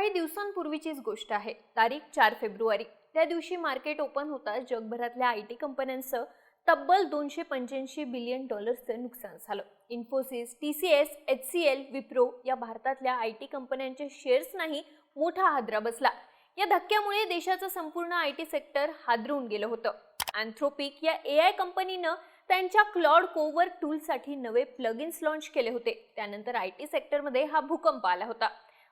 काही दिवसांपूर्वीचीच गोष्ट आहे. तारीख 4 फेब्रुवारी. त्या दिवशी मार्केट ओपन होताच जगभरातल्या आयटी कंपन्यांचं तब्बल $285 बिलियन नुकसान झालं. इन्फोसिस, TCS, HCL, विप्रो या भारतातल्या आयटी कंपन्यांचे शेअर्सनाही मोठा हादरा बसला. या धक्क्यामुळे देशाचं संपूर्ण आयटी सेक्टर हादरून गेलं होतं. अँथ्रोपिक या AI कंपनीनं त्यांच्या क्लॉड कोवर टूलसाठी नवे प्लगइन्स लॉन्च केले होते. त्यानंतर आयटी सेक्टरमध्ये हा भूकंप आला होता.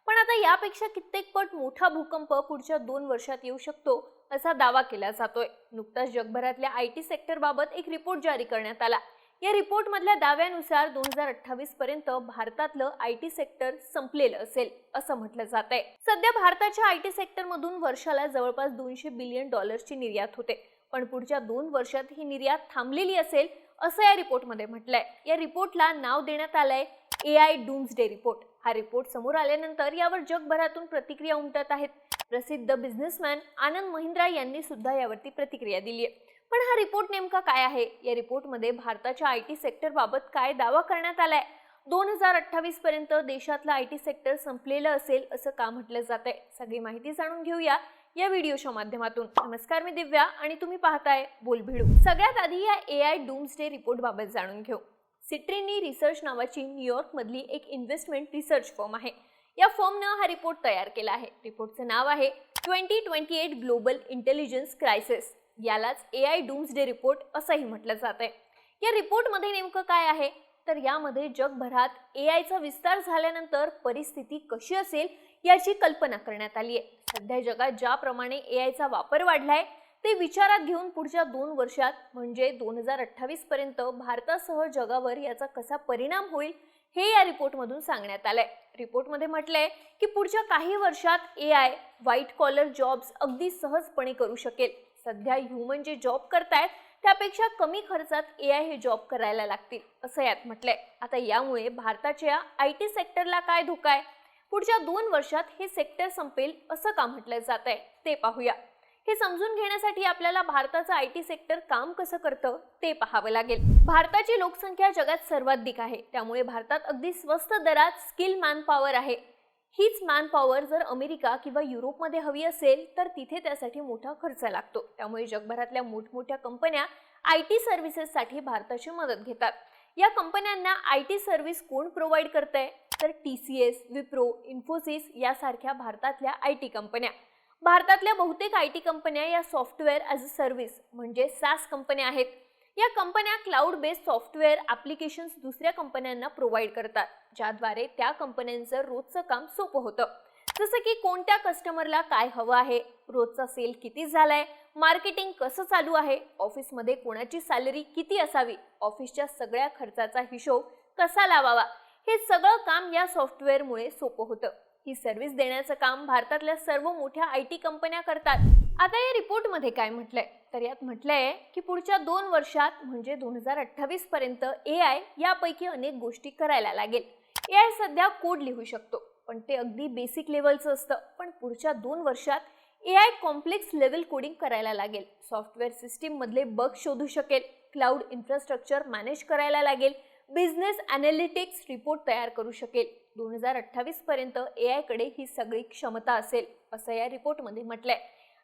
पण आता यापेक्षा कित्येक पट मोठा भूकंप पुढच्या 2 वर्षात येऊ शकतो असा दावा केला जातोय. नुकताच जगभरातल्या आयटी सेक्टरबाबत एक रिपोर्ट जारी करण्यात आला. या रिपोर्टमधल्या दाव्यानुसार 2028 पर्यंत भारतातलं आयटी सेक्टर संपलेलं असेल असं म्हटलं जातंय. सध्या भारताच्या आयटी सेक्टरमधून वर्षाला जवळपास $200 बिलियन निर्यात होते. पण पुढच्या 2 वर्षात ही निर्यात थांबलेली असेल असं या रिपोर्टमध्ये म्हटलंय. या रिपोर्टला नाव देण्यात आलंय AI डूम्सडे रिपोर्ट. हा रिपोर्ट समोर आल्यानंतर यावर जगभरातून प्रतिक्रिया उमटत आहेत. प्रसिद्ध बिझनेसमॅन आनंद महिंद्रा यांनी सुद्धा यावरती प्रतिक्रिया दिली आहे. पण हा रिपोर्ट नेमका काय आहे? या रिपोर्टमध्ये भारताच्या आयटी सेक्टर बाबत काय दावा करण्यात आलाय? 2028 पर्यंत देशातलं आयटी सेक्टर संपलेलं असेल असं का म्हटलं जातंय? सगळी माहिती जाणून घेऊया या व्हिडिओच्या माध्यमातून. नमस्कार, मी दिव्या आणि तुम्ही पाहताय बोलभिडू. सगळ्यात आधी या AI डूम्सडे रिपोर्ट बाबत जाणून घेऊ. सिट्रिनी रिसर्च नावाची न्यूयॉर्क मधली एक इन्व्हेस्टमेंट रिसर्च फर्म आहे. या फर्मनं हा रिपोर्ट तयार केला आहे. रिपोर्टचं नाव आहे 2028 ग्लोबल इंटेलिजन्स क्रायसिस. यालाच AI डूम्सडे रिपोर्ट असंही म्हटलं जातंय. या रिपोर्टमध्ये नेमकं काय आहे तर यामध्ये जगभरात AIचा विस्तार झाल्यानंतर परिस्थिती कशी असेल याची कल्पना करण्यात आली आहे. सध्या जगात ज्याप्रमाणे AIचा वापर वाढलाय ते विचारात घेऊन पुढच्या 2 वर्षात म्हणजे 2028 पर्यंत भारतासह जगावर याचा कसा परिणाम होईल हे या रिपोर्टमधून सांगण्यात आलंय. रिपोर्टमध्ये म्हटलंय की पुढच्या काही वर्षात AI व्हाईट कॉलर जॉब्स अगदी सहजपणे करू शकेल. सध्या ह्युमन जे जॉब करतायत त्यापेक्षा कमी खर्चात AI हे जॉब करायला लागतील असं यात म्हटलंय. आता यामुळे भारताच्या आयटी सेक्टरला काय धोका आहे? पुढच्या 2 वर्षात हे सेक्टर संपेल असं का म्हटलं जातंय ते पाहूया. हे समजून घेण्यासाठी आपल्याला भारताचं आयटी सेक्टर काम कसं करतं ते पाहावं लागेल. भारताची लोकसंख्या जगात सर्वाधिक आहे. त्यामुळे भारतात अगदी स्वस्त दरात स्किल मॅनपॉवर आहे. हीच मॅनपॉवर जर अमेरिका किंवा युरोपमध्ये हवी असेल तर तिथे त्यासाठी मोठा खर्च लागतो. त्यामुळे जगभरातल्या मोठमोठ्या कंपन्या आयटी सर्व्हिसेससाठी भारताची मदत घेतात. या कंपन्यांना आयटी सर्व्हिस कोण प्रोव्हाइड करतंय तर TCS, विप्रो, इन्फोसिस यासारख्या भारतातल्या आयटी कंपन्या. भारतातल्या बहुतेक आयटी कंपन्या या सॉफ्टवेअर ॲज अ सर्व्हिस म्हणजे SaaS कंपन्या आहेत. या कंपन्या क्लाउड बेस्ड सॉफ्टवेअर ॲप्लिकेशन्स दुसऱ्या कंपन्यांना प्रोव्हाइड करतात, ज्याद्वारे त्या कंपन्यांचं रोजचं काम सोपं होतं. जसं की कोणत्या कस्टमरला काय हवं आहे, रोजचा सेल किती झालाय, मार्केटिंग कसं चालू आहे, ऑफिसमध्ये कोणाची सॅलरी किती असावी, ऑफिसच्या सगळ्या खर्चाचा हिशोब कसा लावावा, हे सगळं काम या सॉफ्टवेअरमुळे सोपं होतं. ही सर्व्हिस देण्याचं काम भारतातल्या सर्व मोठ्या आयटी कंपन्या करतात. आता या रिपोर्टमध्ये काय म्हटलंय तर यात म्हटलंय की पुढच्या 2 वर्षात म्हणजे 2028 पर्यंत AI यापैकी अनेक गोष्टी करायला लागेल. AI सध्या कोड लिहू शकतो पण ते अगदी बेसिक लेवलचं असतं. पण पुढच्या 2 वर्षात AI कॉम्प्लेक्स लेवल कोडिंग करायला लागेल. सॉफ्टवेअर सिस्टीम मधले बग शोधू शकेल. क्लाउड इन्फ्रास्ट्रक्चर मॅनेज करायला लागेल. बिझनेस अॅनालिटिक्स रिपोर्ट तयार करू शकेल. 2028 पर्यंत AI कडे ही सगळी क्षमता असेल असं या रिपोर्टमध्ये म्हटलंय.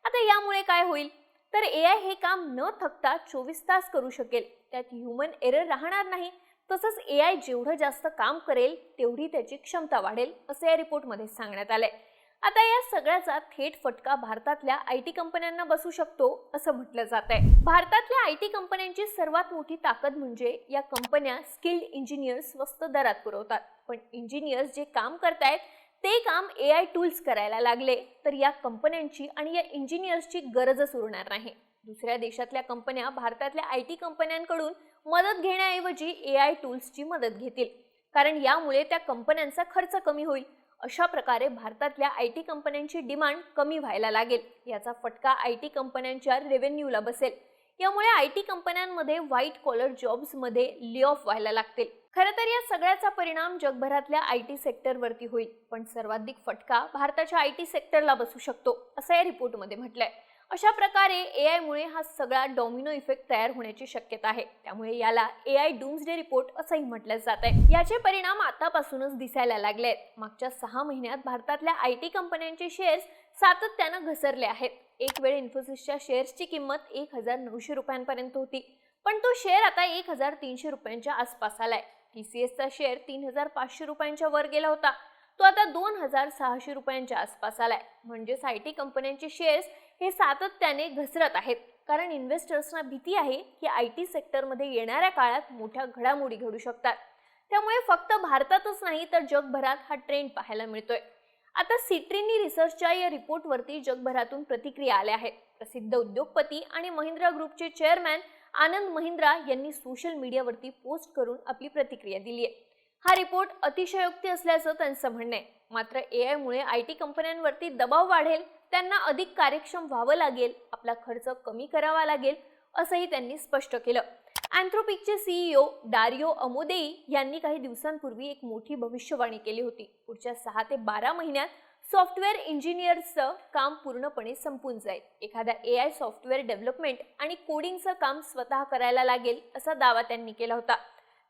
आता यामुळे काय होईल तर AI हे काम न थकता 24 तास करू शकेल. त्यात ह्युमन एरर राहणार नाही. तसंच AI जेवढं जास्त काम करेल तेवढी त्याची क्षमता वाढेल असं या रिपोर्टमध्ये सांगण्यात आलंय. आता या सगळ्याचा थेट फटका भारतातल्या आयटी कंपन्यांना बसू शकतो असं म्हटलं जातंय. भारतातल्या आयटी कंपन्यांची सर्वात मोठी ताकद म्हणजे या कंपन्या स्किल्ड इंजिनियर्स स्वस्त दरात पुरवतात. पण इंजिनियर्स जे काम करतायत ते काम AI टूल्स करायला लागले तर या कंपन्यांची आणि या इंजिनियर्सची गरजच उरणार नाही. दुसऱ्या देशातल्या कंपन्या भारतातल्या आयटी कंपन्यांकडून मदत घेण्याऐवजी AI टूल्सची मदत घेतील, कारण यामुळे त्या कंपन्यांचा खर्च कमी होईल. अशा प्रकारे भारतातल्या आयटी कंपन्यांची डिमांड कमी व्हायला लागेल. याचा फटका आयटी कंपन्यांच्या रेव्हेन्यूला बसेल. यामुळे आयटी कंपन्यांमध्ये व्हाईट कॉलर जॉब्समध्ये ले ऑफ व्हायला लागतील. खरं तर या सगळ्याचा परिणाम जगभरातल्या आयटी सेक्टरवरती होईल. पण सर्वाधिक फटका भारताच्या आयटी सेक्टरला बसू शकतो असं या रिपोर्टमध्ये म्हटलंय. अशा प्रकारे AI मुळे हा सगळा डॉमिनो इफेक्ट तयार होण्याची शक्यता आहे. त्यामुळे याला AI डूम्सडे रिपोर्ट असंही म्हटलं जात आहे. याचे परिणाम आतापासूनच दिसायला लागले आहेत. मागच्या 6 महिन्यात भारतातल्या IT कंपन्यांचे शेअर्स सातत्यानं घसरले आहेत. एक वेळ इन्फोसिसच्या शेअर्सची किंमत 1900 रुपयांपर्यंत होती, पण तो शेअर आता 1300 रुपयांच्या आसपास आलाय. TCSचा शेअर 3500 रुपयांच्या वर गेला होता, तो आता 2600 रुपयांच्या आसपास आलाय. म्हणजेच IT कंपन्यांचे शेअर्स हे सातत्याने घसरत आहेत, कारण इन्व्हेस्टर्सना भीती आहे की IT सेक्टरमध्ये येणाऱ्या काळात मोठ्या घडामोडी घडू शकतात. त्यामुळे फक्त भारतातच नाही तर जगभरात हा ट्रेंड पाहायला मिळतोय. आता सिट्रिनी रिसर्चच्या या रिपोर्टवरती जगभरातून प्रतिक्रिया आल्या आहेत. प्रसिद्ध उद्योगपती आणि महिंद्रा ग्रुपचे चेअरमॅन आनंद महिंद्रा यांनी सोशल मीडियावरती पोस्ट करून आपली प्रतिक्रिया दिली आहे. हा रिपोर्ट अतिशयोक्ती असल्याचं त्यांचं म्हणणं आहे. मात्र AI मुळे IT कंपन्यांवरती दबाव वाढेल, त्यांना अधिक कार्यक्षम व्हावं लागेल, आपला खर्च कमी करावा लागेल, असंही त्यांनी स्पष्ट केलं. अँथ्रोपिकचे CEO डारियो अमोदेई यांनी काही दिवसांपूर्वी एक मोठी भविष्यवाणी केली होती. पुढच्या 6 ते 12 महिन्यात सॉफ्टवेअर इंजिनियर्सचं काम पूर्णपणे संपून जाईल. एखाद्या AI सॉफ्टवेअर डेव्हलपमेंट आणि कोडिंगचं काम स्वतः करायला लागेल, असा दावा त्यांनी केला होता.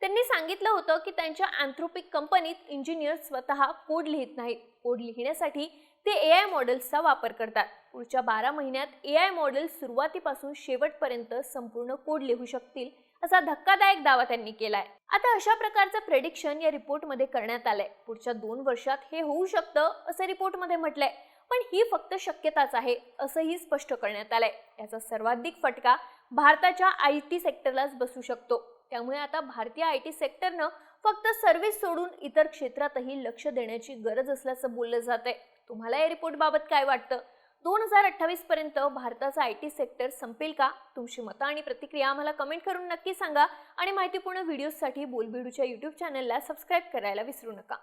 त्यांनी सांगितलं होतं की त्यांच्या अँथ्रोपिक कंपनीत इंजिनियर्स स्वतः कोड लिहित नाहीत. कोड लिहिण्यासाठी ते AI मॉडेल्सचा वापर करतात. पुढच्या 12 महिन्यात AI मॉडेल्स सुरुवातीपासून शेवटपर्यंत संपूर्ण कोड लिहू शकतील, असा धक्कादायक दावा त्यांनी केलाय. आता अशा प्रकारचं प्रेडिक्शन या रिपोर्टमध्ये करण्यात आलंय. पुढच्या 2 वर्षात हे होऊ शकतं, असं रिपोर्टमध्ये म्हटलंय. पण ही फक्त शक्यताच आहे, असंही स्पष्ट करण्यात आलंय. याचा सर्वाधिक फटका भारताच्या IT सेक्टरलाच बसू शकतो. त्यामुळे आता भारतीय IT सेक्टरनं फक्त सर्व्हिस सोडून इतर क्षेत्रातही लक्ष देण्याची गरज असल्याचं बोललं जात आहे. तुम्हाला या रिपोर्टबाबत काय वाटतं? 2028 पर्यंत भारताचा IT सेक्टर संपेल का? तुमची मतं आणि प्रतिक्रिया आम्हाला कमेंट करून नक्की सांगा आणि माहितीपूर्ण व्हिडिओसाठी बोलबिडूच्या YouTube चॅनलला सबस्क्राईब करायला विसरू नका.